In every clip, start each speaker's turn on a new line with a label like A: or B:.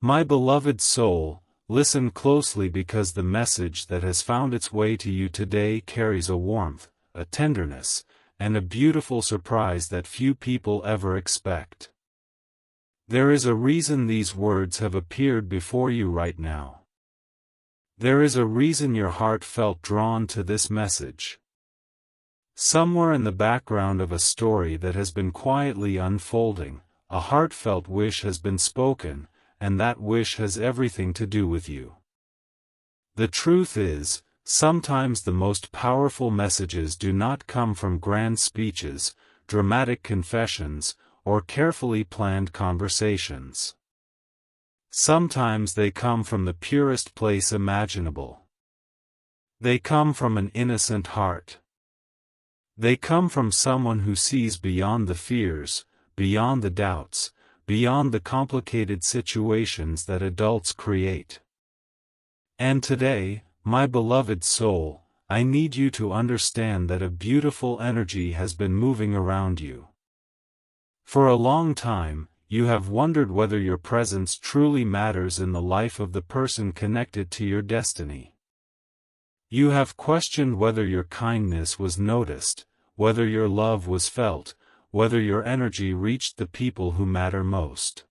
A: My beloved soul, listen closely because the message that has found its way to you today carries a warmth, a tenderness, and a beautiful surprise that few people ever expect. There is a reason these words have appeared before you right now. There is a reason your heart felt drawn to this message. Somewhere in the background of a story that has been quietly unfolding, a heartfelt wish has been spoken, and that wish has everything to do with you. The truth is, sometimes the most powerful messages do not come from grand speeches, dramatic confessions, or carefully planned conversations. Sometimes they come from the purest place imaginable. They come from an innocent heart. They come from someone who sees beyond the fears, beyond the doubts, beyond the complicated situations that adults create. And today, my beloved soul, I need you to understand that a beautiful energy has been moving around you. For a long time, you have wondered whether your presence truly matters in the life of the person connected to your destiny. You have questioned whether your kindness was noticed, whether your love was felt, whether your energy reached the people who matter most.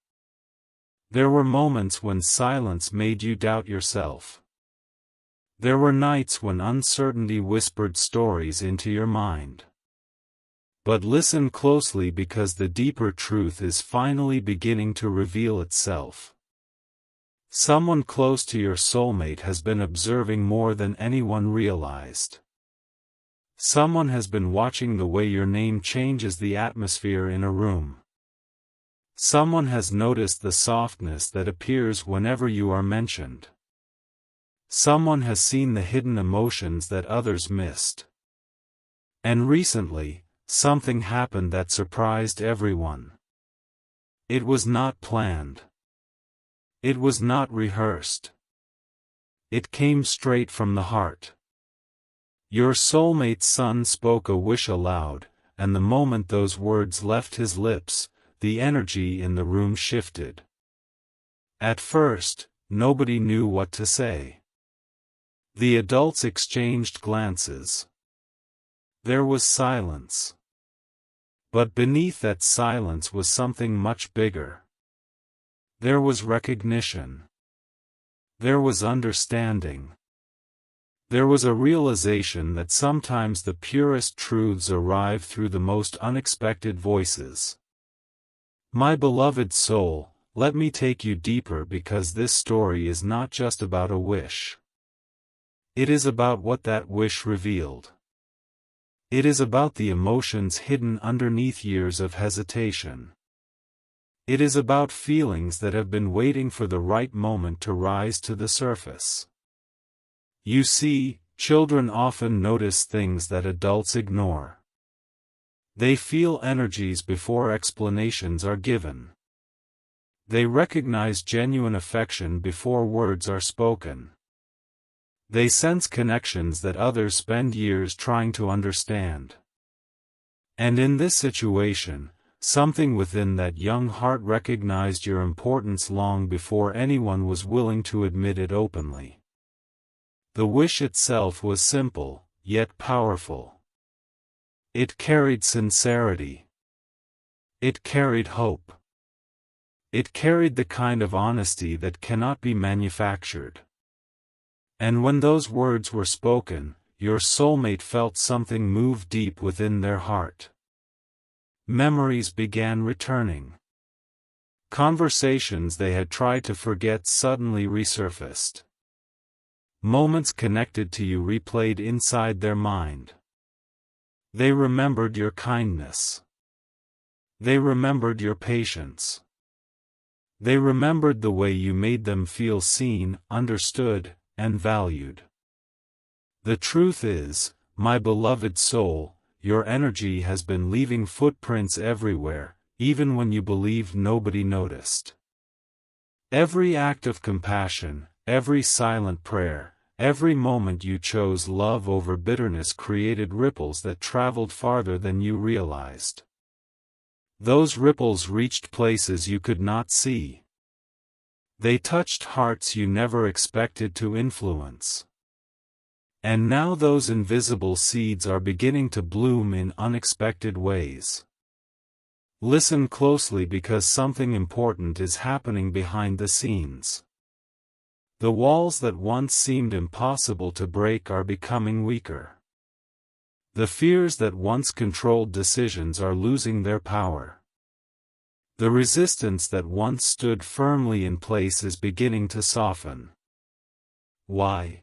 A: There were moments when silence made you doubt yourself. There were nights when uncertainty whispered stories into your mind. But listen closely because the deeper truth is finally beginning to reveal itself. Someone close to your soulmate has been observing more than anyone realized. Someone has been watching the way your name changes the atmosphere in a room. Someone has noticed the softness that appears whenever you are mentioned. Someone has seen the hidden emotions that others missed. And recently, something happened that surprised everyone. It was not planned. It was not rehearsed. It came straight from the heart. Your soulmate's son spoke a wish aloud, and the moment those words left his lips, the energy in the room shifted. At first, nobody knew what to say. The adults exchanged glances. There was silence. But beneath that silence was something much bigger. There was recognition. There was understanding. There was a realization that sometimes the purest truths arrive through the most unexpected voices. My beloved soul, let me take you deeper because this story is not just about a wish. It is about what that wish revealed. It is about the emotions hidden underneath years of hesitation. It is about feelings that have been waiting for the right moment to rise to the surface. You see, children often notice things that adults ignore. They feel energies before explanations are given. They recognize genuine affection before words are spoken. They sense connections that others spend years trying to understand. And in this situation, something within that young heart recognized your importance long before anyone was willing to admit it openly. The wish itself was simple, yet powerful. It carried sincerity. It carried hope. It carried the kind of honesty that cannot be manufactured. And when those words were spoken, your soulmate felt something move deep within their heart. Memories began returning. Conversations they had tried to forget suddenly resurfaced. Moments connected to you replayed inside their mind. They remembered your kindness. They remembered your patience. They remembered the way you made them feel seen, understood, and valued. The truth is, my beloved soul, your energy has been leaving footprints everywhere, even when you believed nobody noticed. Every act of compassion, every silent prayer, every moment you chose love over bitterness created ripples that traveled farther than you realized. Those ripples reached places you could not see. They touched hearts you never expected to influence. And now those invisible seeds are beginning to bloom in unexpected ways. Listen closely because something important is happening behind the scenes. The walls that once seemed impossible to break are becoming weaker. The fears that once controlled decisions are losing their power. The resistance that once stood firmly in place is beginning to soften. Why?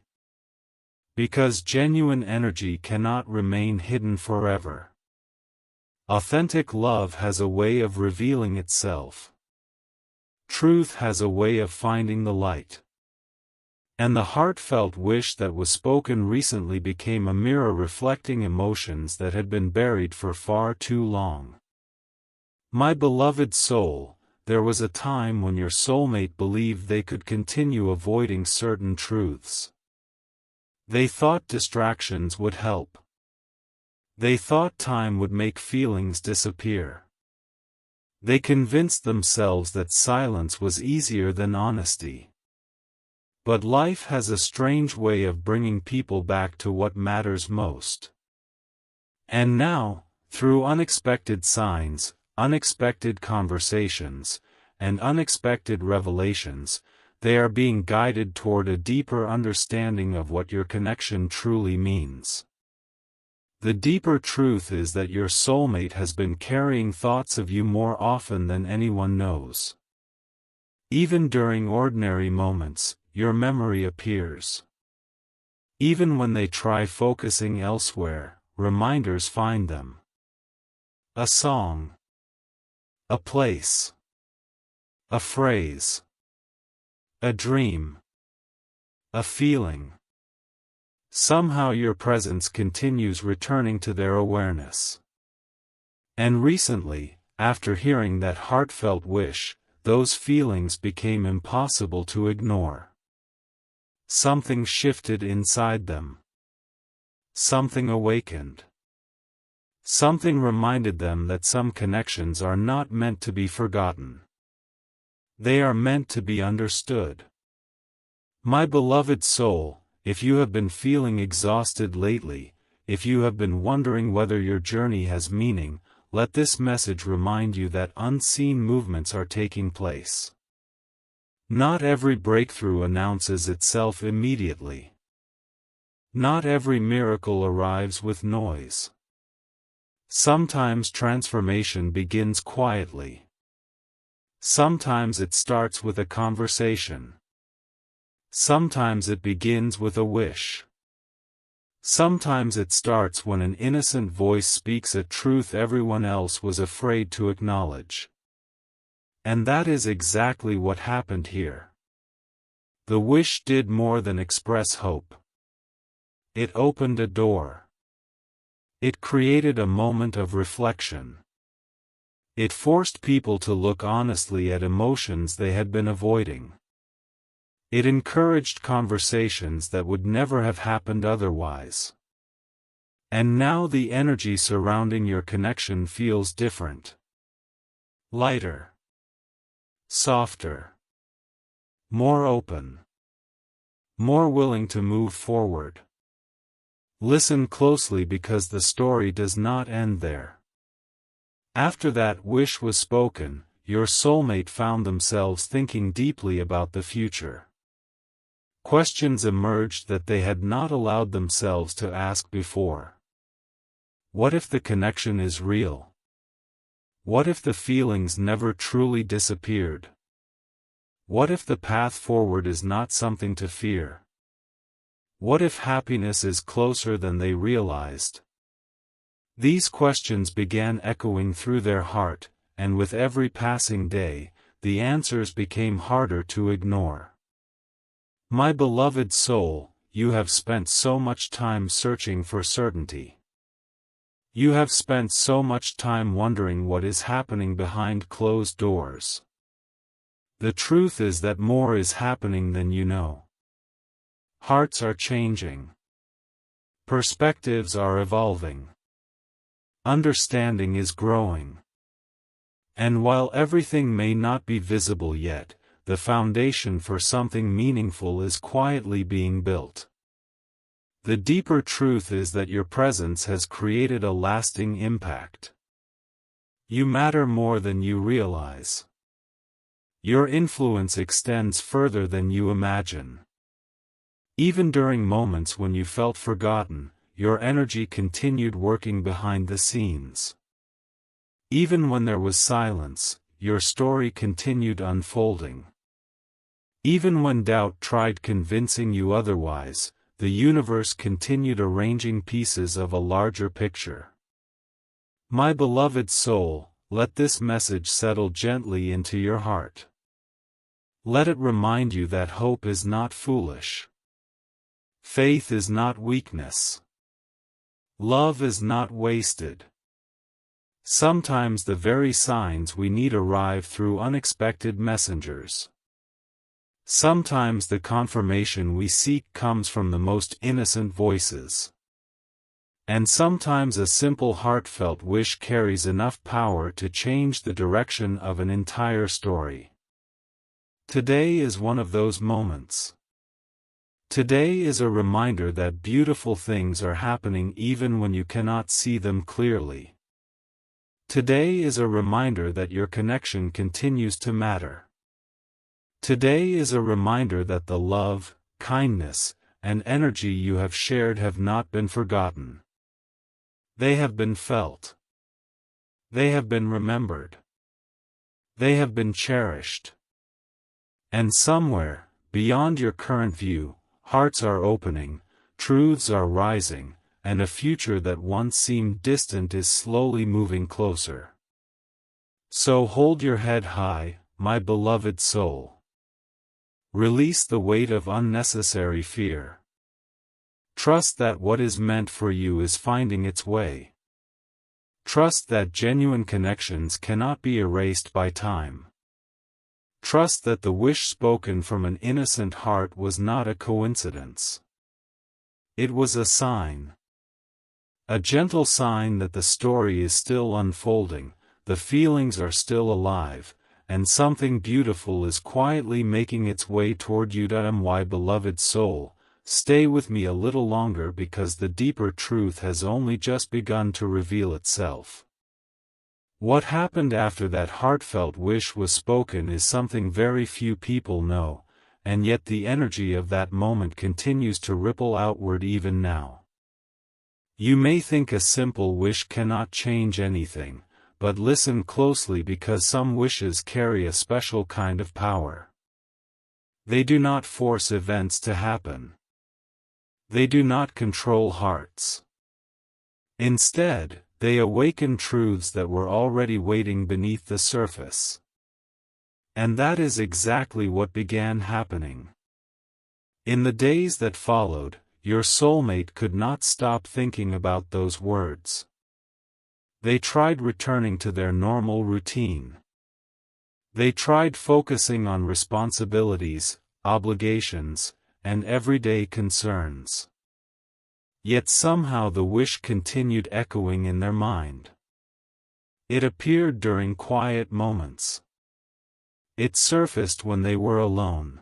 A: Because genuine energy cannot remain hidden forever. Authentic love has a way of revealing itself. Truth has a way of finding the light. And the heartfelt wish that was spoken recently became a mirror reflecting emotions that had been buried for far too long. My beloved soul, there was a time when your soulmate believed they could continue avoiding certain truths. They thought distractions would help. They thought time would make feelings disappear. They convinced themselves that silence was easier than honesty. But life has a strange way of bringing people back to what matters most. And now, through unexpected signs, unexpected conversations, and unexpected revelations, they are being guided toward a deeper understanding of what your connection truly means. The deeper truth is that your soulmate has been carrying thoughts of you more often than anyone knows. Even during ordinary moments, your memory appears. Even when they try focusing elsewhere, reminders find them. A song. A place. A phrase. A dream. A feeling. Somehow your presence continues returning to their awareness. And recently, after hearing that heartfelt wish, those feelings became impossible to ignore. Something shifted inside them. Something awakened. Something reminded them that some connections are not meant to be forgotten. They are meant to be understood. My beloved soul, if you have been feeling exhausted lately, if you have been wondering whether your journey has meaning, let this message remind you that unseen movements are taking place. Not every breakthrough announces itself immediately. Not every miracle arrives with noise. Sometimes transformation begins quietly. Sometimes it starts with a conversation. Sometimes it begins with a wish. Sometimes it starts when an innocent voice speaks a truth everyone else was afraid to acknowledge. And that is exactly what happened here. The wish did more than express hope. It opened a door. It created a moment of reflection. It forced people to look honestly at emotions they had been avoiding. It encouraged conversations that would never have happened otherwise. And now the energy surrounding your connection feels different. Lighter. Softer. More open. More willing to move forward. Listen closely because the story does not end there. After that wish was spoken, your soulmate found themselves thinking deeply about the future. Questions emerged that they had not allowed themselves to ask before. What if the connection is real? What if the feelings never truly disappeared? What if the path forward is not something to fear? What if happiness is closer than they realized? These questions began echoing through their heart, and with every passing day, the answers became harder to ignore. My beloved soul, you have spent so much time searching for certainty. You have spent so much time wondering what is happening behind closed doors. The truth is that more is happening than you know. Hearts are changing. Perspectives are evolving. Understanding is growing. And while everything may not be visible yet, the foundation for something meaningful is quietly being built. The deeper truth is that your presence has created a lasting impact. You matter more than you realize. Your influence extends further than you imagine. Even during moments when you felt forgotten, your energy continued working behind the scenes. Even when there was silence, your story continued unfolding. Even when doubt tried convincing you otherwise, the universe continued arranging pieces of a larger picture. My beloved soul, let this message settle gently into your heart. Let it remind you that hope is not foolish. Faith is not weakness. Love is not wasted. Sometimes the very signs we need arrive through unexpected messengers. Sometimes the confirmation we seek comes from the most innocent voices. And sometimes a simple heartfelt wish carries enough power to change the direction of an entire story. Today is one of those moments. Today is a reminder that beautiful things are happening even when you cannot see them clearly. Today is a reminder that your connection continues to matter. Today is a reminder that the love, kindness, and energy you have shared have not been forgotten. They have been felt. They have been remembered. They have been cherished. And somewhere, beyond your current view, hearts are opening, truths are rising, and a future that once seemed distant is slowly moving closer. So hold your head high, my beloved soul. Release the weight of unnecessary fear. Trust that what is meant for you is finding its way. Trust that genuine connections cannot be erased by time. Trust that the wish spoken from an innocent heart was not a coincidence. It was a sign. A gentle sign that the story is still unfolding, the feelings are still alive, and something beautiful is quietly making its way toward you. My beloved soul, stay with me a little longer because the deeper truth has only just begun to reveal itself. What happened after that heartfelt wish was spoken is something very few people know, and yet the energy of that moment continues to ripple outward even now. You may think a simple wish cannot change anything, but listen closely because some wishes carry a special kind of power. They do not force events to happen. They do not control hearts. Instead, they awaken truths that were already waiting beneath the surface. And that is exactly what began happening. In the days that followed, your soulmate could not stop thinking about those words. They tried returning to their normal routine. They tried focusing on responsibilities, obligations, and everyday concerns. Yet somehow the wish continued echoing in their mind. It appeared during quiet moments. It surfaced when they were alone.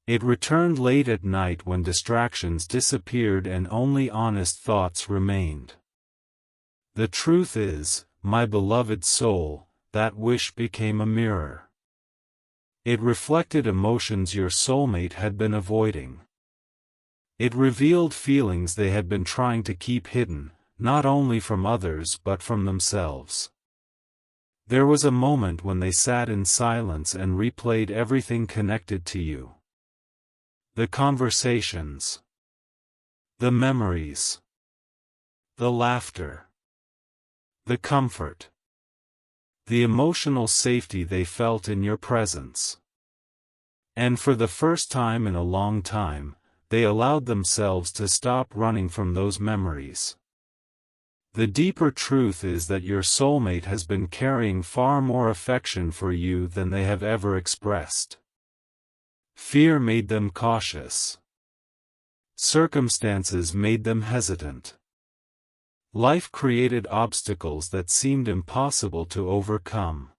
A: It returned late at night when distractions disappeared and only honest thoughts remained. The truth is, my beloved soul, that wish became a mirror. It reflected emotions your soulmate had been avoiding. It revealed feelings they had been trying to keep hidden, not only from others but from themselves. There was a moment when they sat in silence and replayed everything connected to you. The conversations. The memories. The laughter. The comfort. The emotional safety they felt in your presence. And for the first time in a long time, they allowed themselves to stop running from those memories. The deeper truth is that your soulmate has been carrying far more affection for you than they have ever expressed. Fear made them cautious. Circumstances made them hesitant. Life created obstacles that seemed impossible to overcome.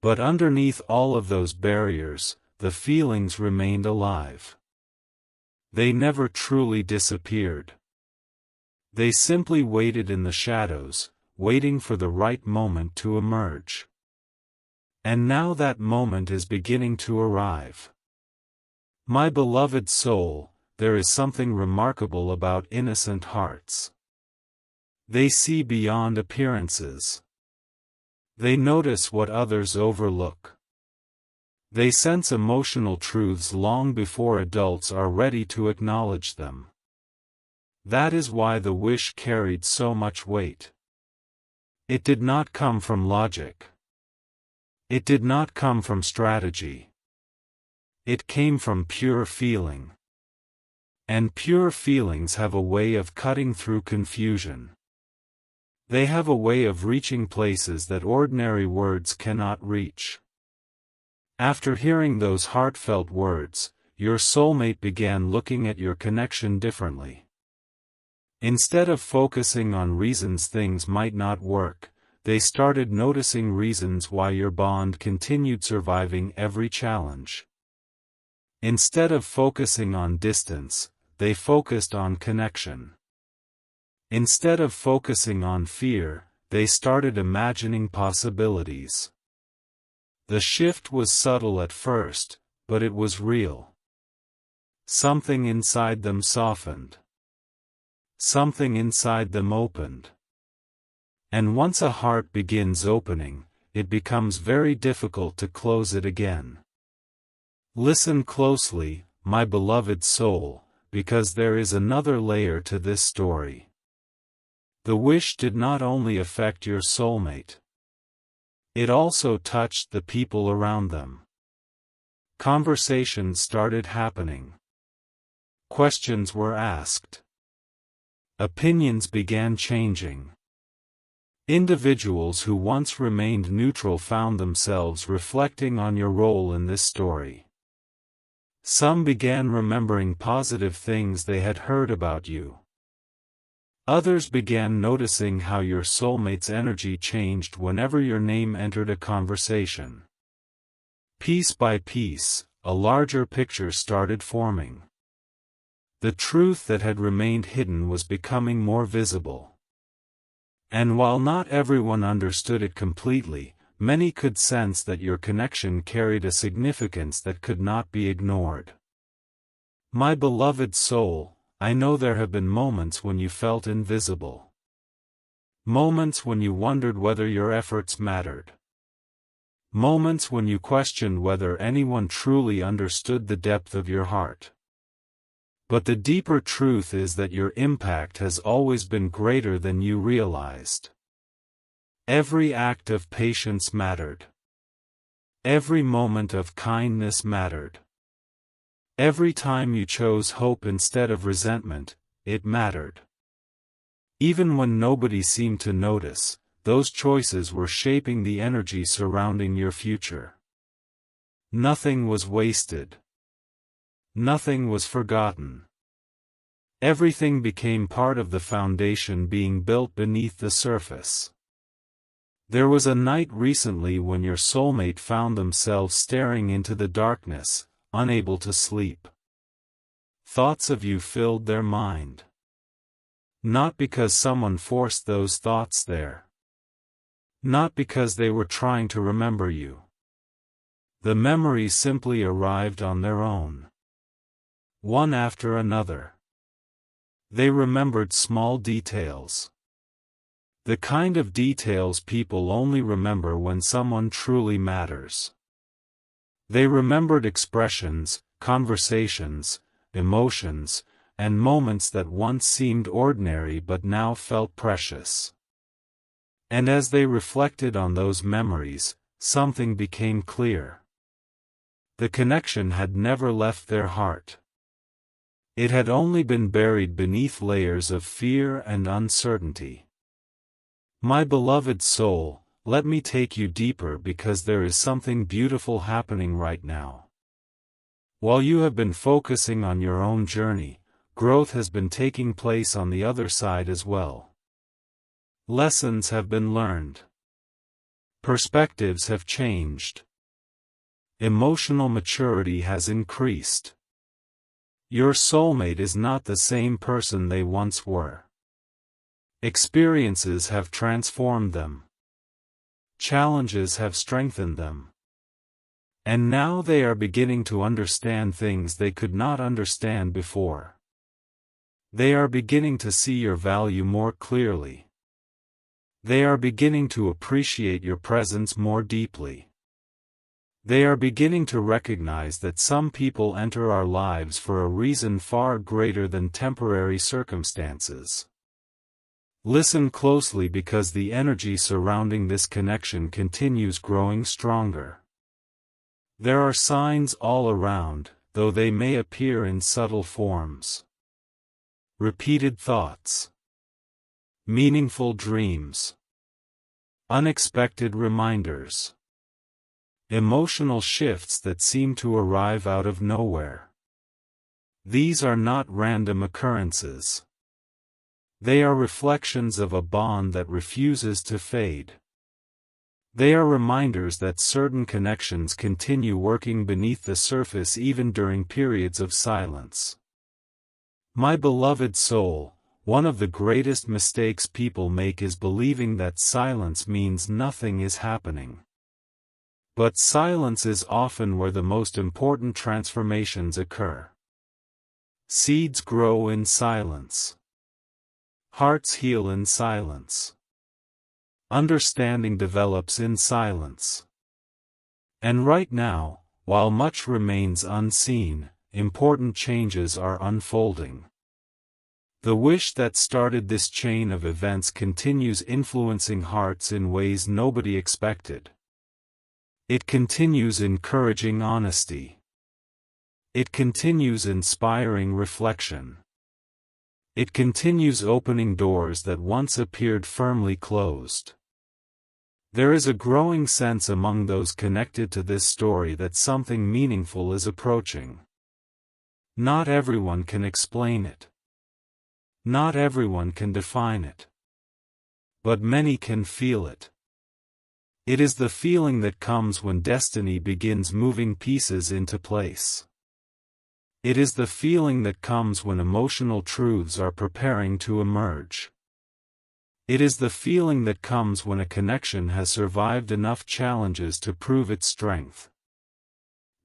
A: But underneath all of those barriers, the feelings remained alive. They never truly disappeared. They simply waited in the shadows, waiting for the right moment to emerge. And now that moment is beginning to arrive. My beloved soul, there is something remarkable about innocent hearts. They see beyond appearances. They notice what others overlook. They sense emotional truths long before adults are ready to acknowledge them. That is why the wish carried so much weight. It did not come from logic. It did not come from strategy. It came from pure feeling. And pure feelings have a way of cutting through confusion. They have a way of reaching places that ordinary words cannot reach. After hearing those heartfelt words, your soulmate began looking at your connection differently. Instead of focusing on reasons things might not work, they started noticing reasons why your bond continued surviving every challenge. Instead of focusing on distance, they focused on connection. Instead of focusing on fear, they started imagining possibilities. The shift was subtle at first, but it was real. Something inside them softened. Something inside them opened. And once a heart begins opening, it becomes very difficult to close it again. Listen closely, my beloved soul, because there is another layer to this story. The wish did not only affect your soulmate. It also touched the people around them. Conversations started happening. Questions were asked. Opinions began changing. Individuals who once remained neutral found themselves reflecting on your role in this story. Some began remembering positive things they had heard about you. Others began noticing how your soulmate's energy changed whenever your name entered a conversation. Piece by piece, a larger picture started forming. The truth that had remained hidden was becoming more visible. And while not everyone understood it completely, many could sense that your connection carried a significance that could not be ignored. My beloved soul, I know there have been moments when you felt invisible. Moments when you wondered whether your efforts mattered. Moments when you questioned whether anyone truly understood the depth of your heart. But the deeper truth is that your impact has always been greater than you realized. Every act of patience mattered. Every moment of kindness mattered. Every time you chose hope instead of resentment, it mattered. Even when nobody seemed to notice, those choices were shaping the energy surrounding your future. Nothing was wasted. Nothing was forgotten. Everything became part of the foundation being built beneath the surface. There was a night recently when your soulmate found themselves staring into the darkness, unable to sleep. Thoughts of you filled their mind. Not because someone forced those thoughts there. Not because they were trying to remember you. The memories simply arrived on their own. One after another. They remembered small details. The kind of details people only remember when someone truly matters. They remembered expressions, conversations, emotions, and moments that once seemed ordinary but now felt precious. And as they reflected on those memories, something became clear. The connection had never left their heart. It had only been buried beneath layers of fear and uncertainty. My beloved soul, let me take you deeper because there is something beautiful happening right now. While you have been focusing on your own journey, growth has been taking place on the other side as well. Lessons have been learned. Perspectives have changed. Emotional maturity has increased. Your soulmate is not the same person they once were. Experiences have transformed them. Challenges have strengthened them. And now they are beginning to understand things they could not understand before. They are beginning to see your value more clearly. They are beginning to appreciate your presence more deeply. They are beginning to recognize that some people enter our lives for a reason far greater than temporary circumstances. Listen closely because the energy surrounding this connection continues growing stronger. There are signs all around, though they may appear in subtle forms. Repeated thoughts. Meaningful dreams. Unexpected reminders. Emotional shifts that seem to arrive out of nowhere. These are not random occurrences. They are reflections of a bond that refuses to fade. They are reminders that certain connections continue working beneath the surface even during periods of silence. My beloved soul, one of the greatest mistakes people make is believing that silence means nothing is happening. But silence is often where the most important transformations occur. Seeds grow in silence. Hearts heal in silence. Understanding develops in silence. And right now, while much remains unseen, important changes are unfolding. The wish that started this chain of events continues influencing hearts in ways nobody expected. It continues encouraging honesty. It continues inspiring reflection. It continues opening doors that once appeared firmly closed. There is a growing sense among those connected to this story that something meaningful is approaching. Not everyone can explain it. Not everyone can define it. But many can feel it. It is the feeling that comes when destiny begins moving pieces into place. It is the feeling that comes when emotional truths are preparing to emerge. It is the feeling that comes when a connection has survived enough challenges to prove its strength.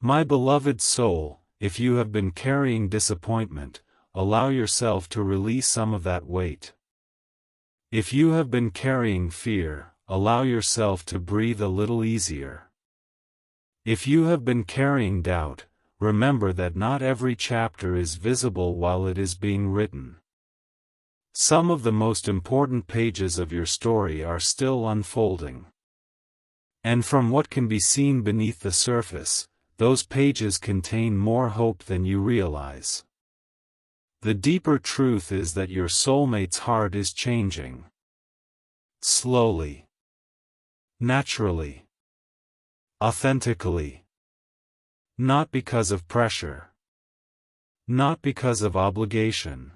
A: My beloved soul, if you have been carrying disappointment, allow yourself to release some of that weight. If you have been carrying fear, allow yourself to breathe a little easier. If you have been carrying doubt, remember that not every chapter is visible while it is being written. Some of the most important pages of your story are still unfolding. And from what can be seen beneath the surface, those pages contain more hope than you realize. The deeper truth is that your soulmate's heart is changing. Slowly. Naturally. Authentically. Not because of pressure. Not because of obligation.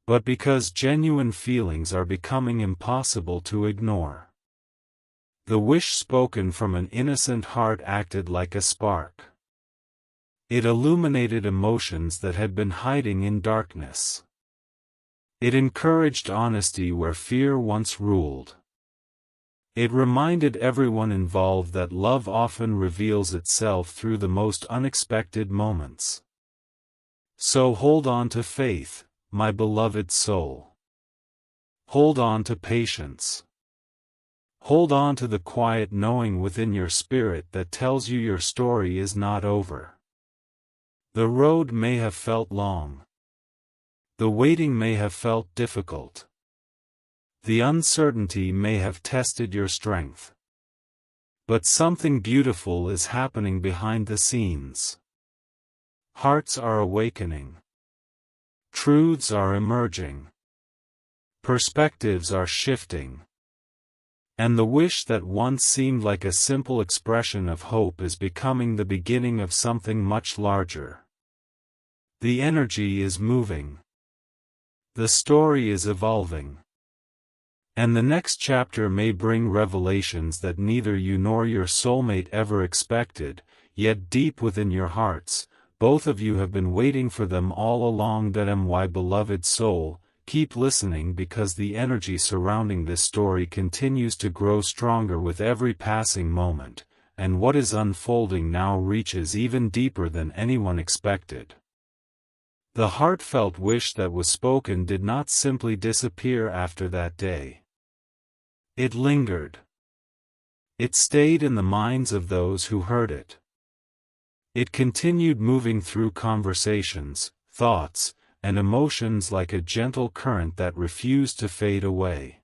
A: But because genuine feelings are becoming impossible to ignore. The wish spoken from an innocent heart acted like a spark. It illuminated emotions that had been hiding in darkness. It encouraged honesty where fear once ruled. It reminded everyone involved that love often reveals itself through the most unexpected moments. So hold on to faith, my beloved soul. Hold on to patience. Hold on to the quiet knowing within your spirit that tells you your story is not over. The road may have felt long. The waiting may have felt difficult. The uncertainty may have tested your strength. But something beautiful is happening behind the scenes. Hearts are awakening. Truths are emerging. Perspectives are shifting. And the wish that once seemed like a simple expression of hope is becoming the beginning of something much larger. The energy is moving. The story is evolving. And the next chapter may bring revelations that neither you nor your soulmate ever expected, yet deep within your hearts, both of you have been waiting for them all along. My beloved soul, keep listening, because the energy surrounding this story continues to grow stronger with every passing moment, and what is unfolding now reaches even deeper than anyone expected. The heartfelt wish that was spoken did not simply disappear after that day. It lingered. It stayed in the minds of those who heard it. It continued moving through conversations, thoughts, and emotions like a gentle current that refused to fade away.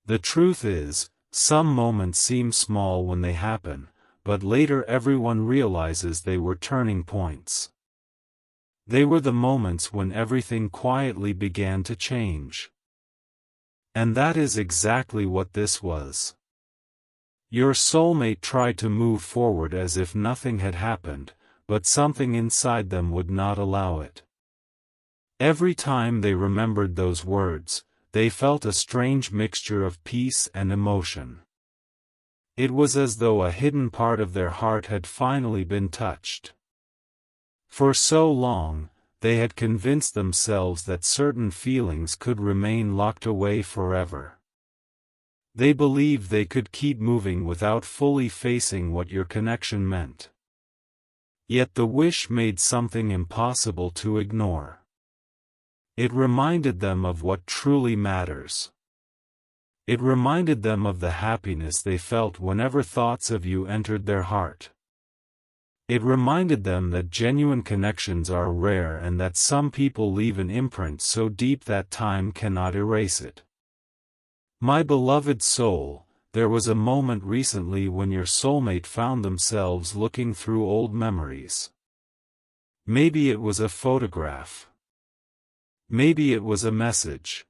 A: The truth is, some moments seem small when they happen, but later everyone realizes they were turning points. They were the moments when everything quietly began to change. And that is exactly what this was. Your soulmate tried to move forward as if nothing had happened, but something inside them would not allow it. Every time they remembered those words, they felt a strange mixture of peace and emotion. It was as though a hidden part of their heart had finally been touched. For so long, they had convinced themselves that certain feelings could remain locked away forever. They believed they could keep moving without fully facing what your connection meant. Yet the wish made something impossible to ignore. It reminded them of what truly matters. It reminded them of the happiness they felt whenever thoughts of you entered their heart. It reminded them that genuine connections are rare and that some people leave an imprint so deep that time cannot erase it. My beloved soul, there was a moment recently when your soulmate found themselves looking through old memories. Maybe it was a photograph. Maybe it was a message.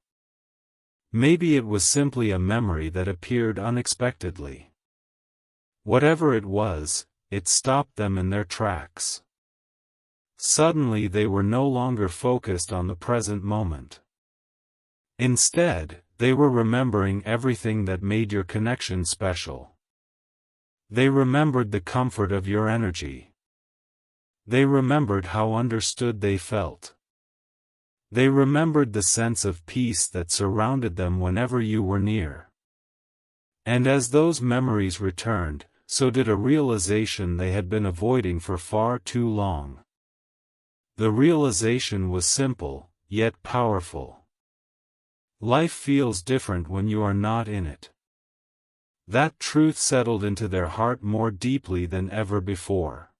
A: Maybe it was simply a memory that appeared unexpectedly. Whatever it was, it stopped them in their tracks. Suddenly they were no longer focused on the present moment. Instead, they were remembering everything that made your connection special. They remembered the comfort of your energy. They remembered how understood they felt. They remembered the sense of peace that surrounded them whenever you were near. And as those memories returned, so did a realization they had been avoiding for far too long. The realization was simple, yet powerful. Life feels different when you are not in it. That truth settled into their heart more deeply than ever before.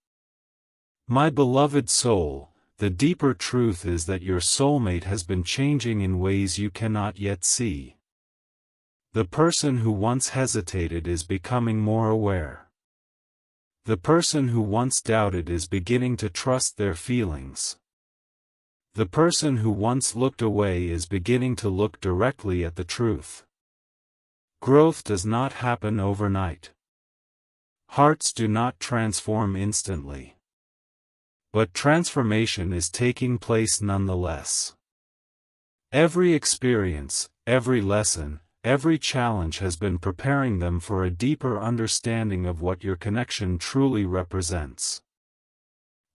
A: My beloved soul, the deeper truth is that your soulmate has been changing in ways you cannot yet see. The person who once hesitated is becoming more aware. The person who once doubted is beginning to trust their feelings. The person who once looked away is beginning to look directly at the truth. Growth does not happen overnight. Hearts do not transform instantly. But transformation is taking place nonetheless. Every experience, every lesson, every challenge has been preparing them for a deeper understanding of what your connection truly represents.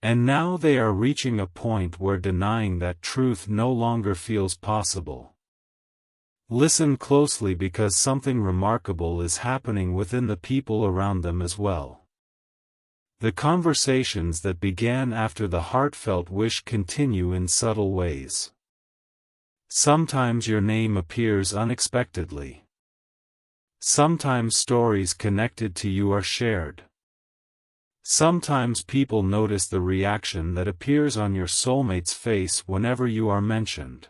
A: And now they are reaching a point where denying that truth no longer feels possible. Listen closely, because something remarkable is happening within the people around them as well. The conversations that began after the heartfelt wish continue in subtle ways. Sometimes your name appears unexpectedly. Sometimes stories connected to you are shared. Sometimes people notice the reaction that appears on your soulmate's face whenever you are mentioned.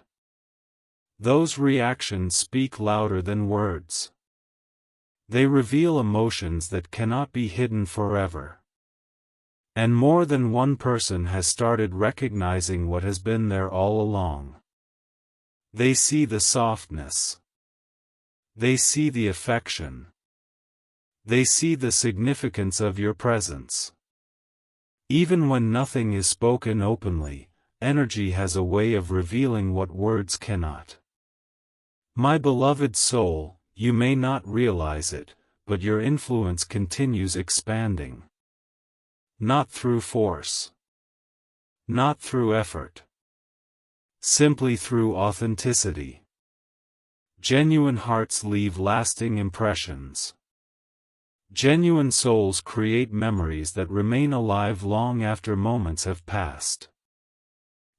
A: Those reactions speak louder than words. They reveal emotions that cannot be hidden forever. And more than one person has started recognizing what has been there all along. They see the softness. They see the affection. They see the significance of your presence. Even when nothing is spoken openly, energy has a way of revealing what words cannot. My beloved soul, you may not realize it, but your influence continues expanding. Not through force. Not through effort. Simply through authenticity. Genuine hearts leave lasting impressions. Genuine souls create memories that remain alive long after moments have passed.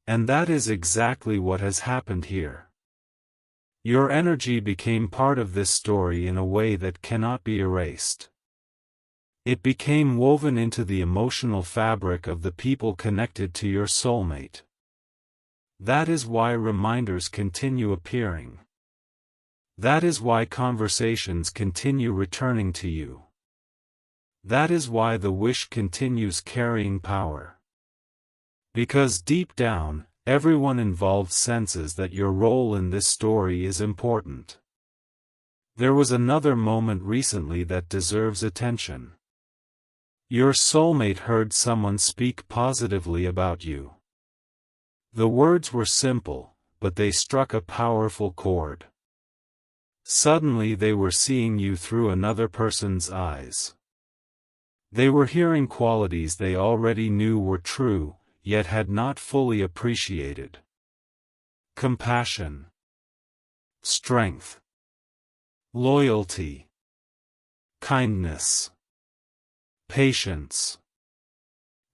A: And that is exactly what has happened here. Your energy became part of this story in a way that cannot be erased. It became woven into the emotional fabric of the people connected to your soulmate. That is why reminders continue appearing. That is why conversations continue returning to you. That is why the wish continues carrying power. Because deep down, everyone involved senses that your role in this story is important. There was another moment recently that deserves attention. Your soulmate heard someone speak positively about you. The words were simple, but they struck a powerful chord. Suddenly they were seeing you through another person's eyes. They were hearing qualities they already knew were true, yet had not fully appreciated. Compassion. Strength. Loyalty. Kindness. Patience.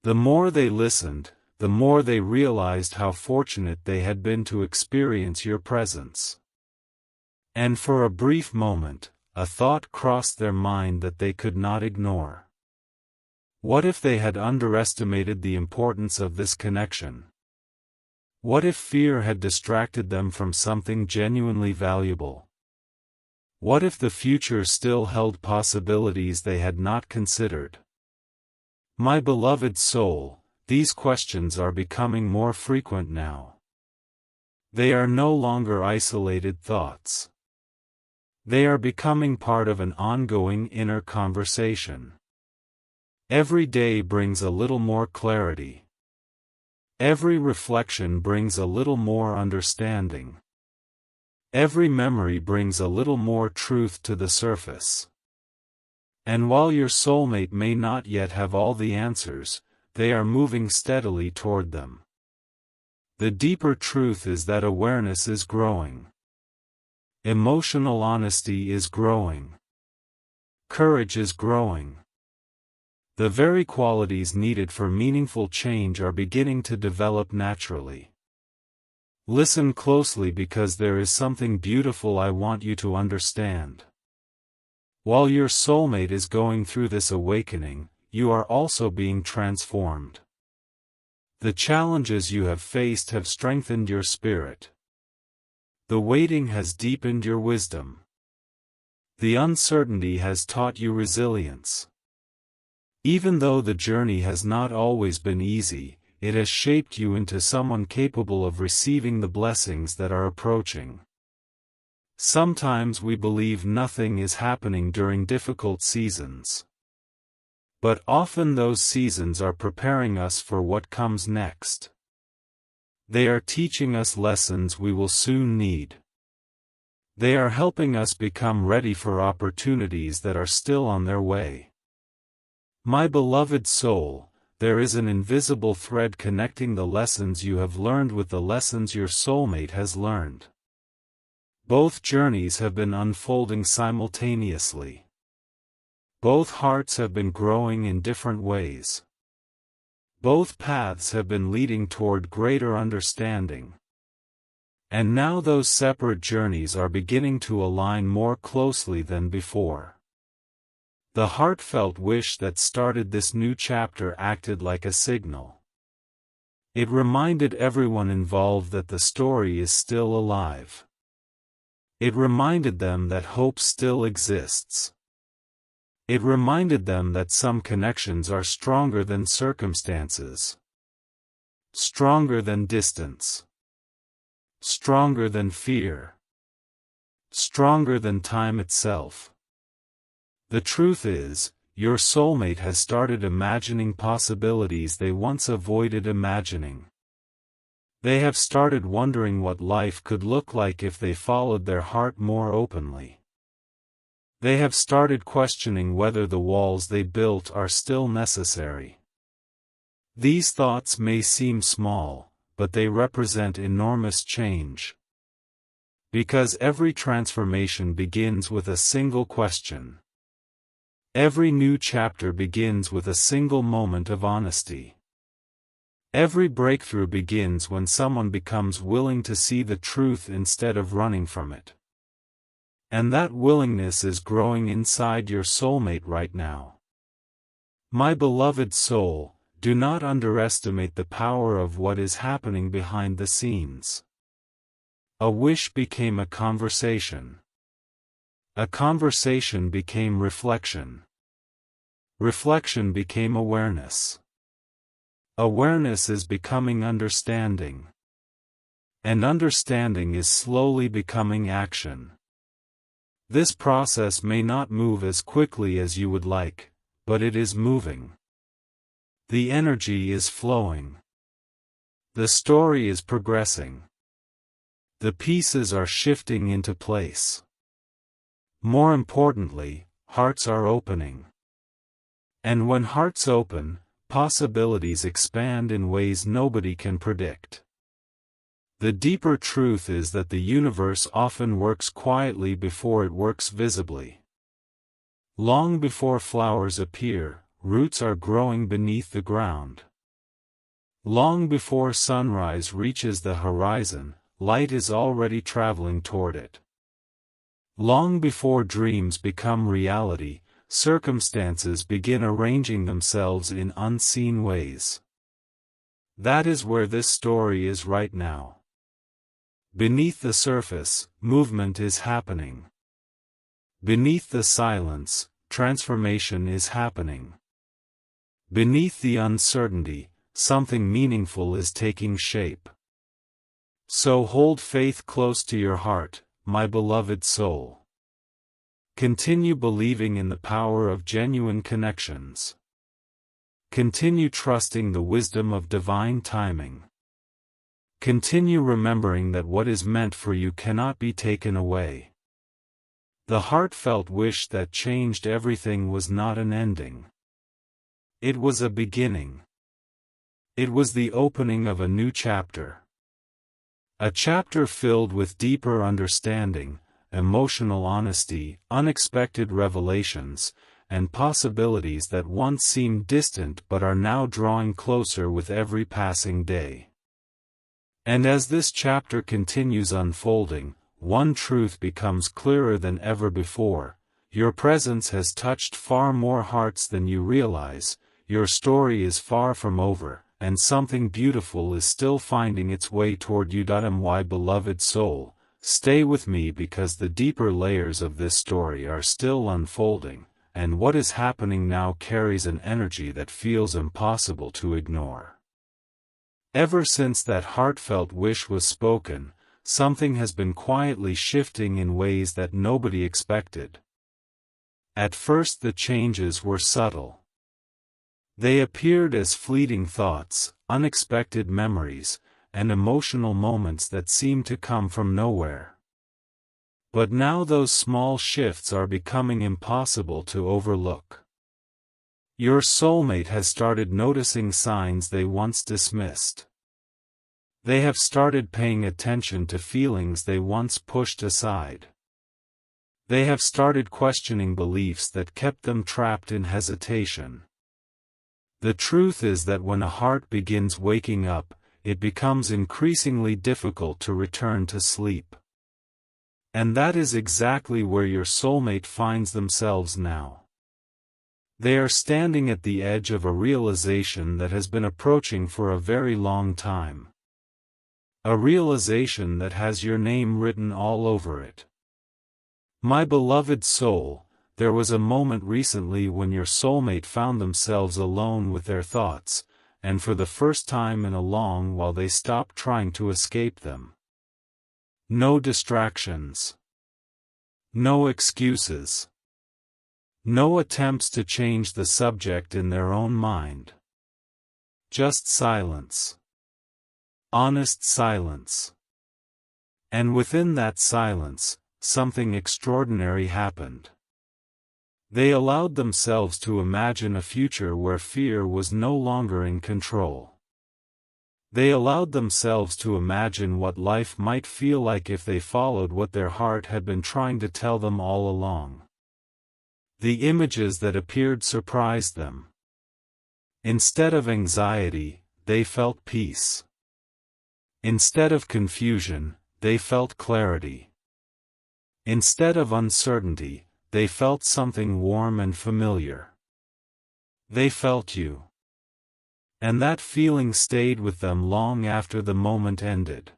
A: The more they listened, the more they realized how fortunate they had been to experience your presence. And for a brief moment, a thought crossed their mind that they could not ignore. What if they had underestimated the importance of this connection? What if fear had distracted them from something genuinely valuable? What if the future still held possibilities they had not considered? My beloved soul, these questions are becoming more frequent now. They are no longer isolated thoughts. They are becoming part of an ongoing inner conversation. Every day brings a little more clarity. Every reflection brings a little more understanding. Every memory brings a little more truth to the surface. And while your soulmate may not yet have all the answers, they are moving steadily toward them. The deeper truth is that awareness is growing. Emotional honesty is growing. Courage is growing. The very qualities needed for meaningful change are beginning to develop naturally. Listen closely because there is something beautiful I want you to understand. While your soulmate is going through this awakening, you are also being transformed. The challenges you have faced have strengthened your spirit. The waiting has deepened your wisdom. The uncertainty has taught you resilience. Even though the journey has not always been easy, it has shaped you into someone capable of receiving the blessings that are approaching. Sometimes we believe nothing is happening during difficult seasons. But often those seasons are preparing us for what comes next. They are teaching us lessons we will soon need. They are helping us become ready for opportunities that are still on their way. My beloved soul, there is an invisible thread connecting the lessons you have learned with the lessons your soulmate has learned. Both journeys have been unfolding simultaneously. Both hearts have been growing in different ways. Both paths have been leading toward greater understanding. And now those separate journeys are beginning to align more closely than before. The heartfelt wish that started this new chapter acted like a signal. It reminded everyone involved that the story is still alive. It reminded them that hope still exists. It reminded them that some connections are stronger than circumstances. Stronger than distance. Stronger than fear. Stronger than time itself. The truth is, your soulmate has started imagining possibilities they once avoided imagining. They have started wondering what life could look like if they followed their heart more openly. They have started questioning whether the walls they built are still necessary. These thoughts may seem small, but they represent enormous change. Because every transformation begins with a single question. Every new chapter begins with a single moment of honesty. Every breakthrough begins when someone becomes willing to see the truth instead of running from it. And that willingness is growing inside your soulmate right now. My beloved soul, do not underestimate the power of what is happening behind the scenes. A wish became a conversation. A conversation became reflection. Reflection became awareness. Awareness is becoming understanding. And understanding is slowly becoming action. This process may not move as quickly as you would like, but it is moving. The energy is flowing. The story is progressing. The pieces are shifting into place. More importantly, hearts are opening. And when hearts open, possibilities expand in ways nobody can predict. The deeper truth is that the universe often works quietly before it works visibly. Long before flowers appear, roots are growing beneath the ground. Long before sunrise reaches the horizon, light is already traveling toward it. Long before dreams become reality, circumstances begin arranging themselves in unseen ways. That is where this story is right now. Beneath the surface, movement is happening. Beneath the silence, transformation is happening. Beneath the uncertainty, something meaningful is taking shape. So hold faith close to your heart, my beloved soul. Continue believing in the power of genuine connections. Continue trusting the wisdom of divine timing. Continue remembering that what is meant for you cannot be taken away. The heartfelt wish that changed everything was not an ending. It was a beginning. It was the opening of a new chapter. A chapter filled with deeper understanding, emotional honesty, unexpected revelations, and possibilities that once seemed distant but are now drawing closer with every passing day. And as this chapter continues unfolding, one truth becomes clearer than ever before: your presence has touched far more hearts than you realize, your story is far from over, and something beautiful is still finding its way toward you. My beloved soul, stay with me because the deeper layers of this story are still unfolding, and what is happening now carries an energy that feels impossible to ignore. Ever since that heartfelt wish was spoken, something has been quietly shifting in ways that nobody expected. At first the changes were subtle. They appeared as fleeting thoughts, unexpected memories, and emotional moments that seemed to come from nowhere. But now those small shifts are becoming impossible to overlook. Your soulmate has started noticing signs they once dismissed. They have started paying attention to feelings they once pushed aside. They have started questioning beliefs that kept them trapped in hesitation. The truth is that when a heart begins waking up, it becomes increasingly difficult to return to sleep. And that is exactly where your soulmate finds themselves now. They are standing at the edge of a realization that has been approaching for a very long time. A realization that has your name written all over it. My beloved soul, there was a moment recently when your soulmate found themselves alone with their thoughts, and for the first time in a long while they stopped trying to escape them. No distractions. No excuses. No attempts to change the subject in their own mind. Just silence. honest silence. And within that silence, something extraordinary happened. They allowed themselves to imagine a future where fear was no longer in control. They allowed themselves to imagine what life might feel like if they followed what their heart had been trying to tell them all along. The images that appeared surprised them. Instead of anxiety, they felt peace. Instead of confusion, they felt clarity. Instead of uncertainty, they felt something warm and familiar. They felt you. And that feeling stayed with them long after the moment ended.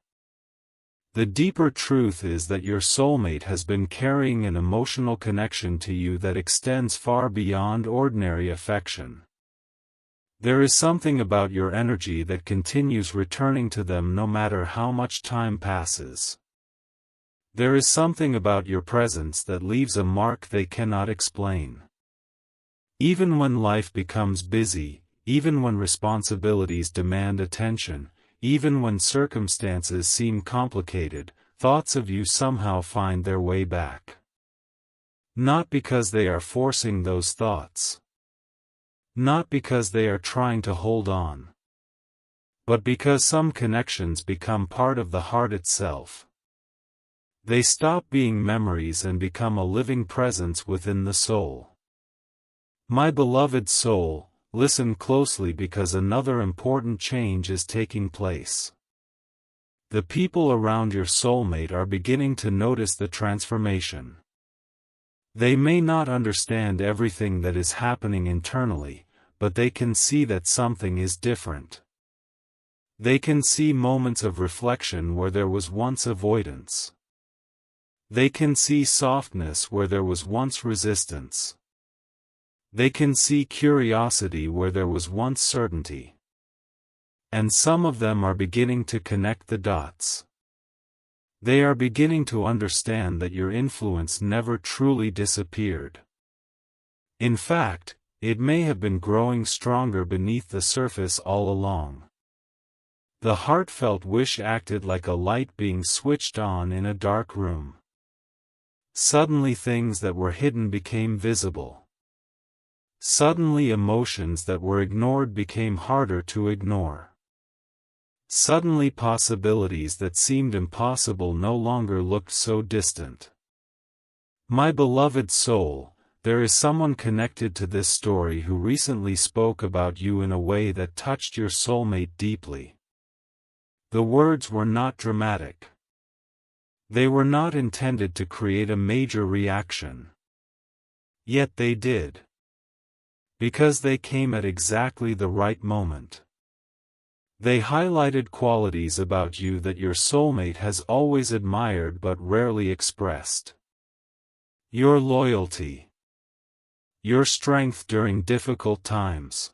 A: The deeper truth is that your soulmate has been carrying an emotional connection to you that extends far beyond ordinary affection. There is something about your energy that continues returning to them no matter how much time passes. There is something about your presence that leaves a mark they cannot explain. Even when life becomes busy, even when responsibilities demand attention, even when circumstances seem complicated, thoughts of you somehow find their way back. Not because they are forcing those thoughts. Not because they are trying to hold on. But because some connections become part of the heart itself. They stop being memories and become a living presence within the soul. My beloved soul, listen closely because another important change is taking place. The people around your soulmate are beginning to notice the transformation. They may not understand everything that is happening internally, but they can see that something is different. They can see moments of reflection where there was once avoidance. They can see softness where there was once resistance. They can see curiosity where there was once certainty. And some of them are beginning to connect the dots. They are beginning to understand that your influence never truly disappeared. In fact, it may have been growing stronger beneath the surface all along. The heartfelt wish acted like a light being switched on in a dark room. Suddenly things that were hidden became visible. Suddenly emotions that were ignored became harder to ignore. Suddenly possibilities that seemed impossible no longer looked so distant. My beloved soul, there is someone connected to this story who recently spoke about you in a way that touched your soulmate deeply. The words were not dramatic. They were not intended to create a major reaction. Yet they did. Because they came at exactly the right moment. They highlighted qualities about you that your soulmate has always admired but rarely expressed. Your loyalty. Your strength during difficult times.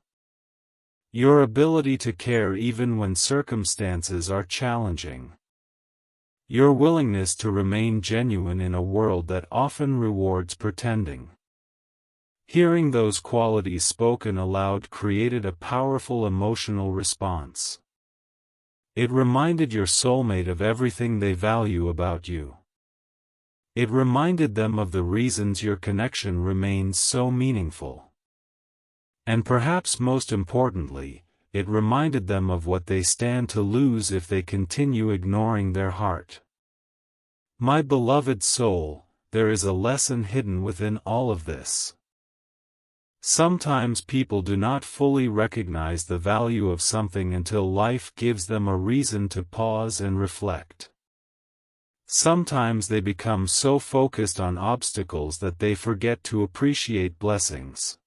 A: Your ability to care even when circumstances are challenging. Your willingness to remain genuine in a world that often rewards pretending. Hearing those qualities spoken aloud created a powerful emotional response. It reminded your soulmate of everything they value about you. It reminded them of the reasons your connection remains so meaningful. And perhaps most importantly, it reminded them of what they stand to lose if they continue ignoring their heart. My beloved soul, there is a lesson hidden within all of this. Sometimes people do not fully recognize the value of something until life gives them a reason to pause and reflect. Sometimes they become so focused on obstacles that they forget to appreciate blessings.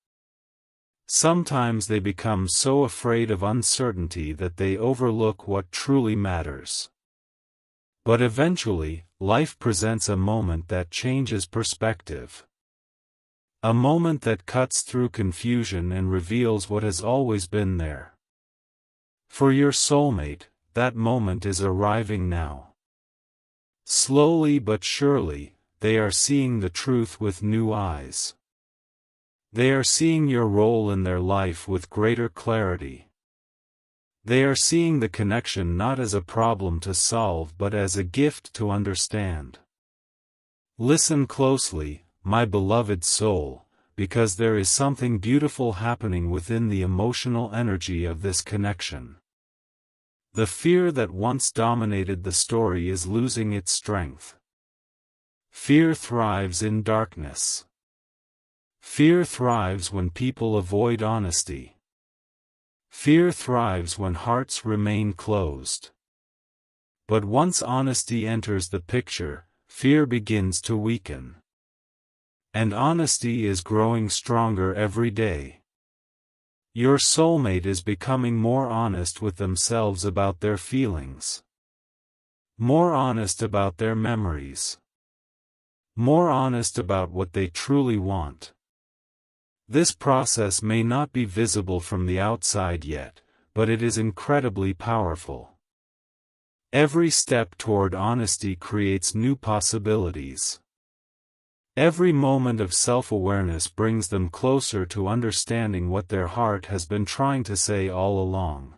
A: Sometimes they become so afraid of uncertainty that they overlook what truly matters. But eventually, life presents a moment that changes perspective. A moment that cuts through confusion and reveals what has always been there. For your soulmate, that moment is arriving now. Slowly but surely, they are seeing the truth with new eyes. They are seeing your role in their life with greater clarity. They are seeing the connection not as a problem to solve but as a gift to understand. Listen closely, my beloved soul, because there is something beautiful happening within the emotional energy of this connection. The fear that once dominated the story is losing its strength. Fear thrives in darkness. Fear thrives when people avoid honesty. Fear thrives when hearts remain closed. But once honesty enters the picture, fear begins to weaken. And honesty is growing stronger every day. Your soulmate is becoming more honest with themselves about their feelings. More honest about their memories. More honest about what they truly want. This process may not be visible from the outside yet, but it is incredibly powerful. Every step toward honesty creates new possibilities. Every moment of self-awareness brings them closer to understanding what their heart has been trying to say all along.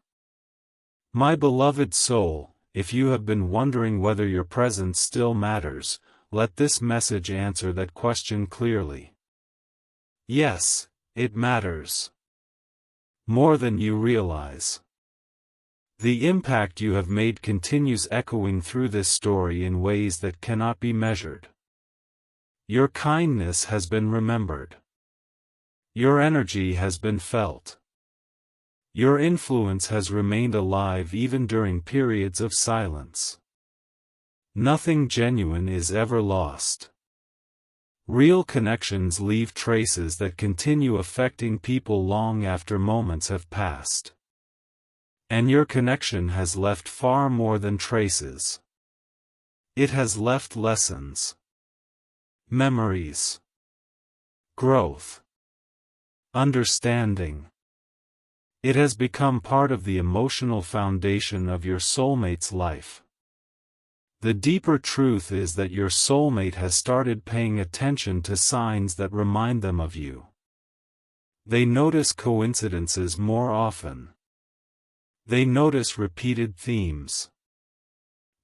A: My beloved soul, if you have been wondering whether your presence still matters, let this message answer that question clearly. Yes, it matters. More than you realize. The impact you have made continues echoing through this story in ways that cannot be measured. Your kindness has been remembered. Your energy has been felt. Your influence has remained alive even during periods of silence. Nothing genuine is ever lost. Real connections leave traces that continue affecting people long after moments have passed. And your connection has left far more than traces. It has left lessons. Memories. Growth. Understanding. It has become part of the emotional foundation of your soulmate's life. The deeper truth is that your soulmate has started paying attention to signs that remind them of you. They notice coincidences more often. They notice repeated themes.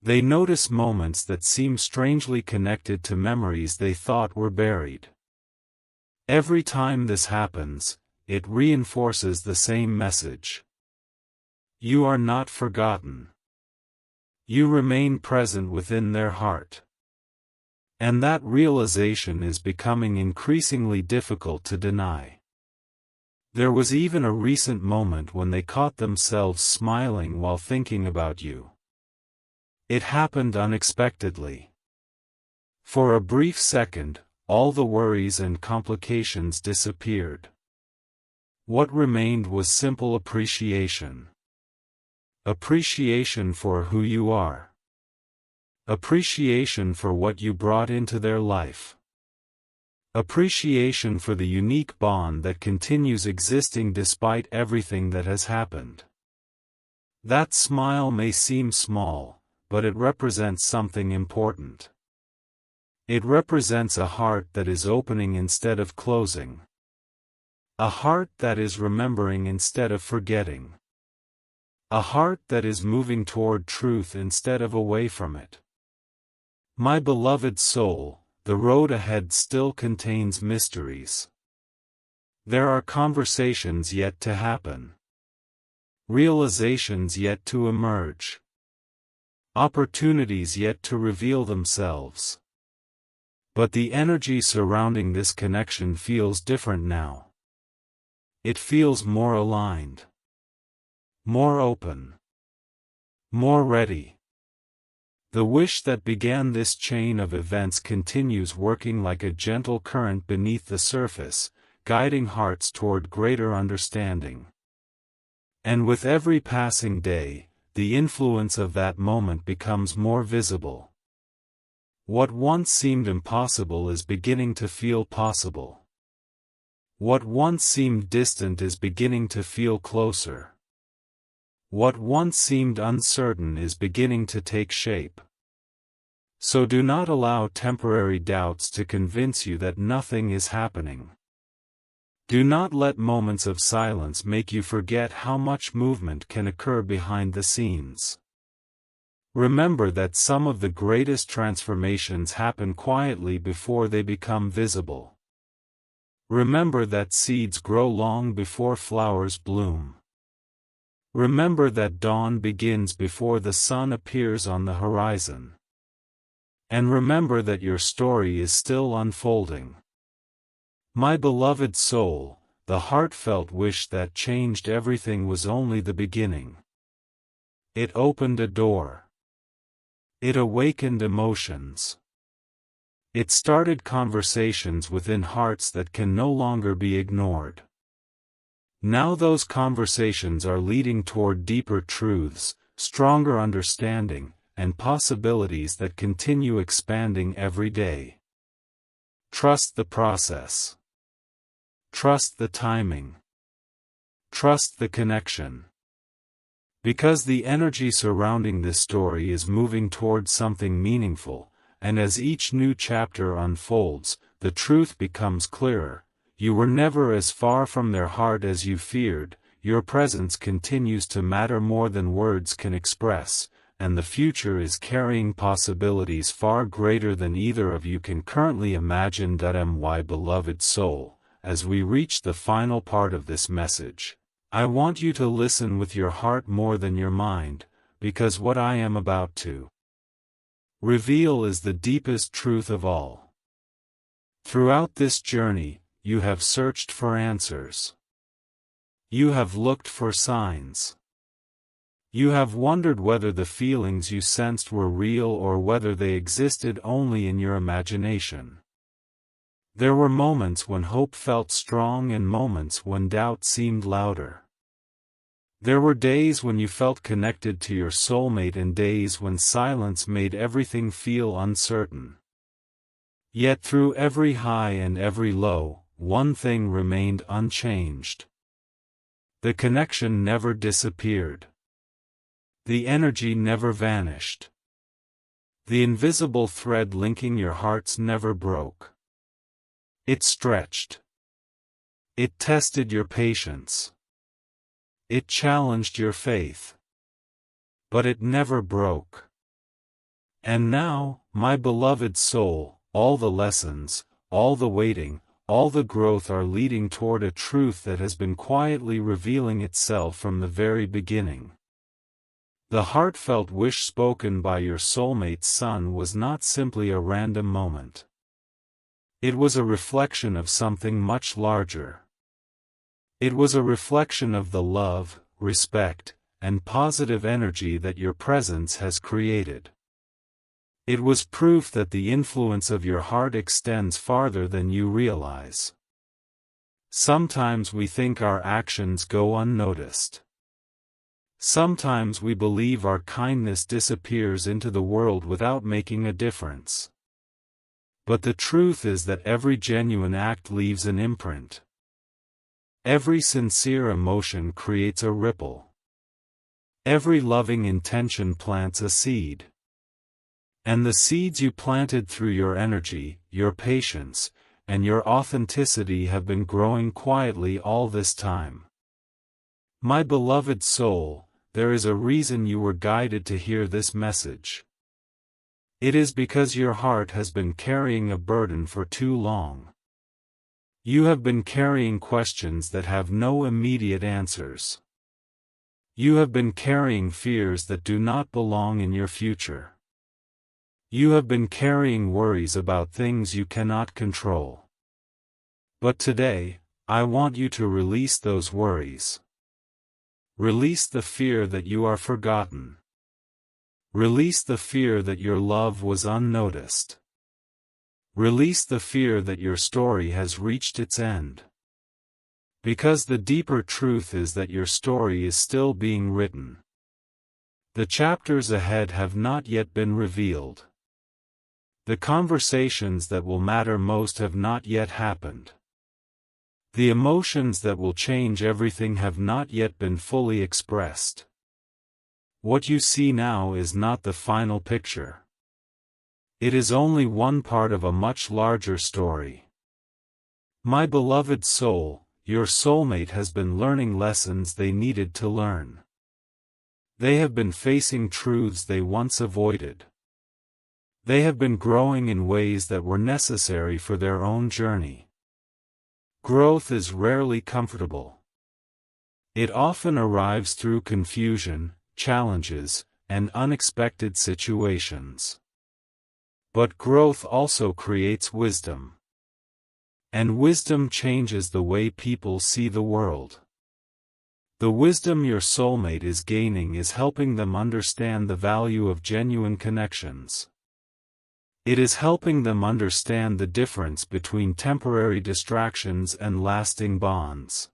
A: They notice moments that seem strangely connected to memories they thought were buried. Every time this happens, it reinforces the same message. You are not forgotten. You remain present within their heart. And that realization is becoming increasingly difficult to deny. There was even a recent moment when they caught themselves smiling while thinking about you. It happened unexpectedly. For a brief second, all the worries and complications disappeared. What remained was simple appreciation. Appreciation for who you are. Appreciation for what you brought into their life. Appreciation for the unique bond that continues existing despite everything that has happened. That smile may seem small, but it represents something important. It represents a heart that is opening instead of closing. A heart that is remembering instead of forgetting. A heart that is moving toward truth instead of away from it. My beloved soul, the road ahead still contains mysteries. There are conversations yet to happen. Realizations yet to emerge. Opportunities yet to reveal themselves. But the energy surrounding this connection feels different now. It feels more aligned. More open. More ready. The wish that began this chain of events continues working like a gentle current beneath the surface, guiding hearts toward greater understanding. And with every passing day, the influence of that moment becomes more visible. What once seemed impossible is beginning to feel possible. What once seemed distant is beginning to feel closer. What once seemed uncertain is beginning to take shape. So do not allow temporary doubts to convince you that nothing is happening. Do not let moments of silence make you forget how much movement can occur behind the scenes. Remember that some of the greatest transformations happen quietly before they become visible. Remember that seeds grow long before flowers bloom. Remember that dawn begins before the sun appears on the horizon. And remember that your story is still unfolding. My beloved soul, the heartfelt wish that changed everything was only the beginning. It opened a door. It awakened emotions. It started conversations within hearts that can no longer be ignored. Now those conversations are leading toward deeper truths, stronger understanding, and possibilities that continue expanding every day. Trust the process. Trust the timing. Trust the connection. Because the energy surrounding this story is moving towards something meaningful, and as each new chapter unfolds, the truth becomes clearer. You were never as far from their heart as you feared, your presence continues to matter more than words can express, and the future is carrying possibilities far greater than either of you can currently imagine. My beloved soul, as we reach the final part of this message, I want you to listen with your heart more than your mind, because what I am about to reveal is the deepest truth of all. Throughout this journey, you have searched for answers. You have looked for signs. You have wondered whether the feelings you sensed were real or whether they existed only in your imagination. There were moments when hope felt strong and moments when doubt seemed louder. There were days when you felt connected to your soulmate and days when silence made everything feel uncertain. Yet through every high and every low, one thing remained unchanged. The connection never disappeared. The energy never vanished. The invisible thread linking your hearts never broke. It stretched. It tested your patience. It challenged your faith. But it never broke. And now, my beloved soul, all the lessons, all the waiting, all the growth are leading toward a truth that has been quietly revealing itself from the very beginning. The heartfelt wish spoken by your soulmate's son was not simply a random moment. It was a reflection of something much larger. It was a reflection of the love, respect, and positive energy that your presence has created. It was proof that the influence of your heart extends farther than you realize. Sometimes we think our actions go unnoticed. Sometimes we believe our kindness disappears into the world without making a difference. But the truth is that every genuine act leaves an imprint. Every sincere emotion creates a ripple. Every loving intention plants a seed. And the seeds you planted through your energy, your patience, and your authenticity have been growing quietly all this time. My beloved soul, there is a reason you were guided to hear this message. It is because your heart has been carrying a burden for too long. You have been carrying questions that have no immediate answers. You have been carrying fears that do not belong in your future. You have been carrying worries about things you cannot control. But today, I want you to release those worries. Release the fear that you are forgotten. Release the fear that your love was unnoticed. Release the fear that your story has reached its end. Because the deeper truth is that your story is still being written. The chapters ahead have not yet been revealed. The conversations that will matter most have not yet happened. The emotions that will change everything have not yet been fully expressed. What you see now is not the final picture. It is only one part of a much larger story. My beloved soul, your soulmate has been learning lessons they needed to learn. They have been facing truths they once avoided. They have been growing in ways that were necessary for their own journey. Growth is rarely comfortable. It often arrives through confusion, challenges, and unexpected situations. But growth also creates wisdom. And wisdom changes the way people see the world. The wisdom your soulmate is gaining is helping them understand the value of genuine connections. It is helping them understand the difference between temporary distractions and lasting bonds.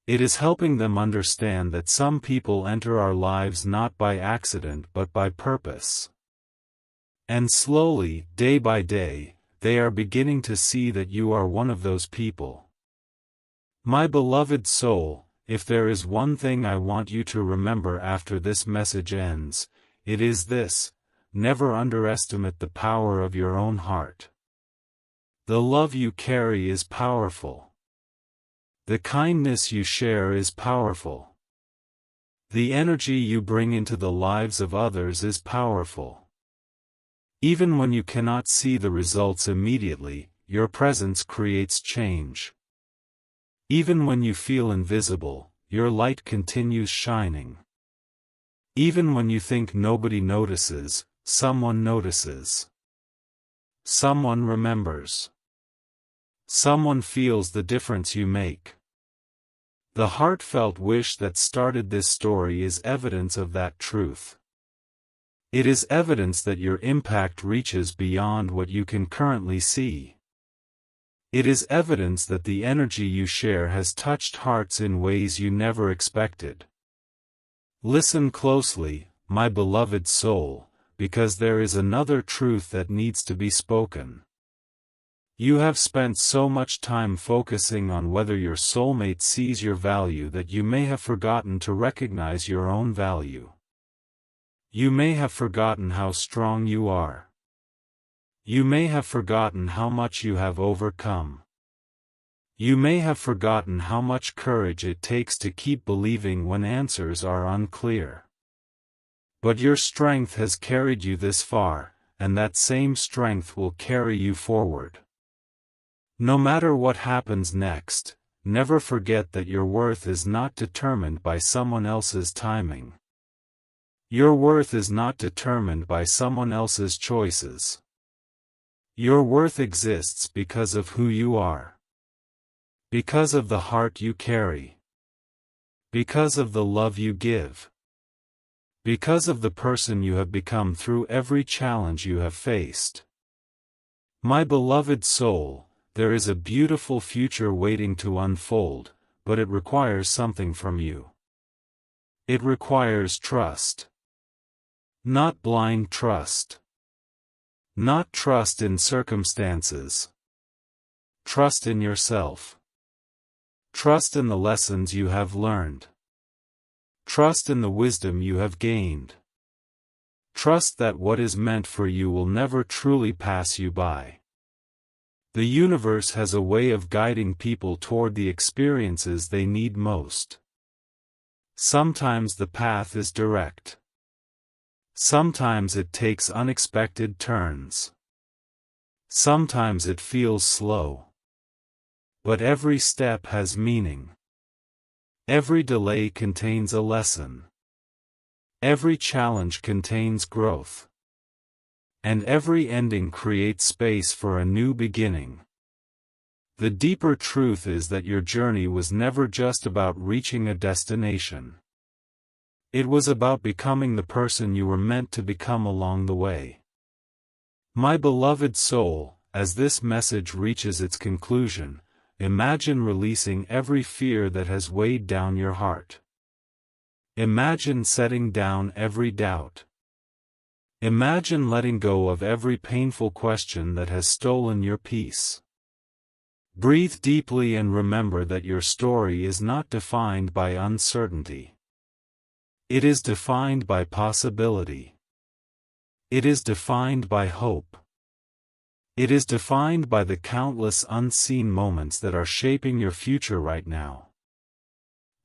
A: It is helping them understand that some people enter our lives not by accident but by purpose. And slowly, day by day, they are beginning to see that you are one of those people. My beloved soul, if there is one thing I want you to remember after this message ends, it is this: never underestimate the power of your own heart. The love you carry is powerful. The kindness you share is powerful. The energy you bring into the lives of others is powerful. Even when you cannot see the results immediately, your presence creates change. Even when you feel invisible, your light continues shining. Even when you think nobody notices, someone notices. Someone remembers. Someone feels the difference you make. The heartfelt wish that started this story is evidence of that truth. It is evidence that your impact reaches beyond what you can currently see. It is evidence that the energy you share has touched hearts in ways you never expected. Listen closely, my beloved soul, because there is another truth that needs to be spoken. You have spent so much time focusing on whether your soulmate sees your value that you may have forgotten to recognize your own value. You may have forgotten how strong you are. You may have forgotten how much you have overcome. You may have forgotten how much courage it takes to keep believing when answers are unclear. But your strength has carried you this far, and that same strength will carry you forward. No matter what happens next, never forget that your worth is not determined by someone else's timing. Your worth is not determined by someone else's choices. Your worth exists because of who you are. Because of the heart you carry. Because of the love you give. Because of the person you have become through every challenge you have faced. My beloved soul, there is a beautiful future waiting to unfold, but it requires something from you. It requires trust. Not blind trust. Not trust in circumstances. Trust in yourself. Trust in the lessons you have learned. Trust in the wisdom you have gained. Trust that what is meant for you will never truly pass you by. The universe has a way of guiding people toward the experiences they need most. Sometimes the path is direct. Sometimes it takes unexpected turns. Sometimes it feels slow. But every step has meaning. Every delay contains a lesson. Every challenge contains growth. And every ending creates space for a new beginning. The deeper truth is that your journey was never just about reaching a destination. It was about becoming the person you were meant to become along the way. My beloved soul, as this message reaches its conclusion, imagine releasing every fear that has weighed down your heart. Imagine setting down every doubt. Imagine letting go of every painful question that has stolen your peace. Breathe deeply and remember that your story is not defined by uncertainty. It is defined by possibility. It is defined by hope. It is defined by the countless unseen moments that are shaping your future right now.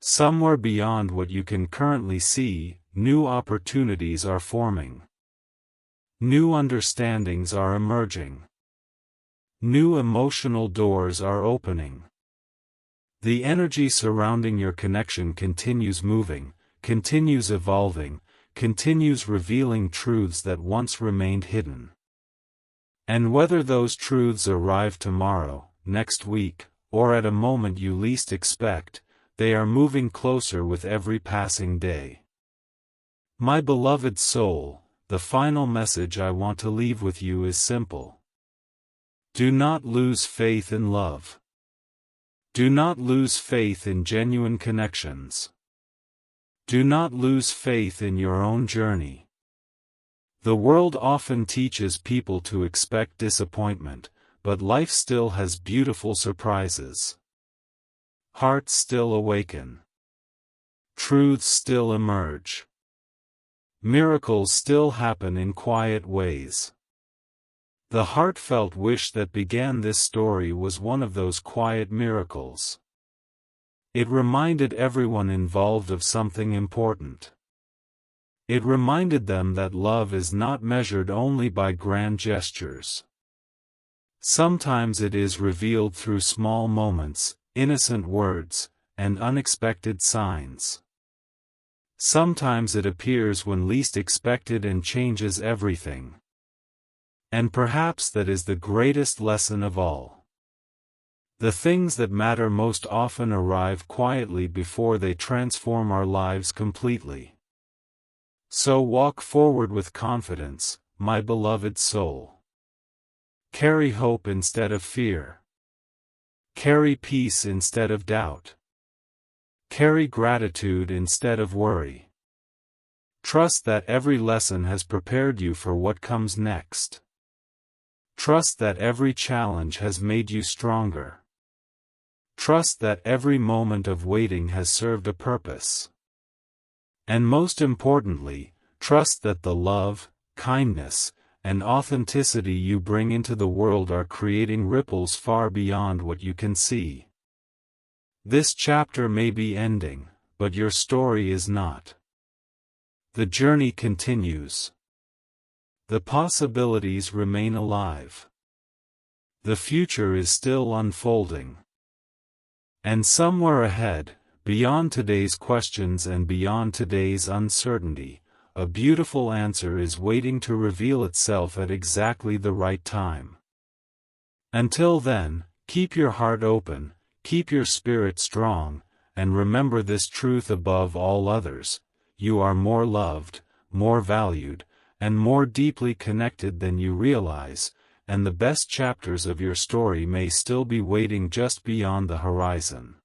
A: Somewhere beyond what you can currently see, new opportunities are forming. New understandings are emerging. New emotional doors are opening. The energy surrounding your connection continues moving, continues evolving, continues revealing truths that once remained hidden. And whether those truths arrive tomorrow, next week, or at a moment you least expect, they are moving closer with every passing day. My beloved soul, the final message I want to leave with you is simple. Do not lose faith in love. Do not lose faith in genuine connections. Do not lose faith in your own journey. The world often teaches people to expect disappointment, but life still has beautiful surprises. Hearts still awaken. Truths still emerge. Miracles still happen in quiet ways. The heartfelt wish that began this story was one of those quiet miracles. It reminded everyone involved of something important. It reminded them that love is not measured only by grand gestures. Sometimes it is revealed through small moments, innocent words, and unexpected signs. Sometimes it appears when least expected and changes everything. And perhaps that is the greatest lesson of all. The things that matter most often arrive quietly before they transform our lives completely. So walk forward with confidence, my beloved soul. Carry hope instead of fear. Carry peace instead of doubt. Carry gratitude instead of worry. Trust that every lesson has prepared you for what comes next. Trust that every challenge has made you stronger. Trust that every moment of waiting has served a purpose. And most importantly, trust that the love, kindness, and authenticity you bring into the world are creating ripples far beyond what you can see. This chapter may be ending, but your story is not. The journey continues. The possibilities remain alive. The future is still unfolding. And somewhere ahead, beyond today's questions and beyond today's uncertainty, a beautiful answer is waiting to reveal itself at exactly the right time. Until then, keep your heart open, keep your spirit strong, and remember this truth above all others: you are more loved, more valued, and more deeply connected than you realize, and the best chapters of your story may still be waiting just beyond the horizon.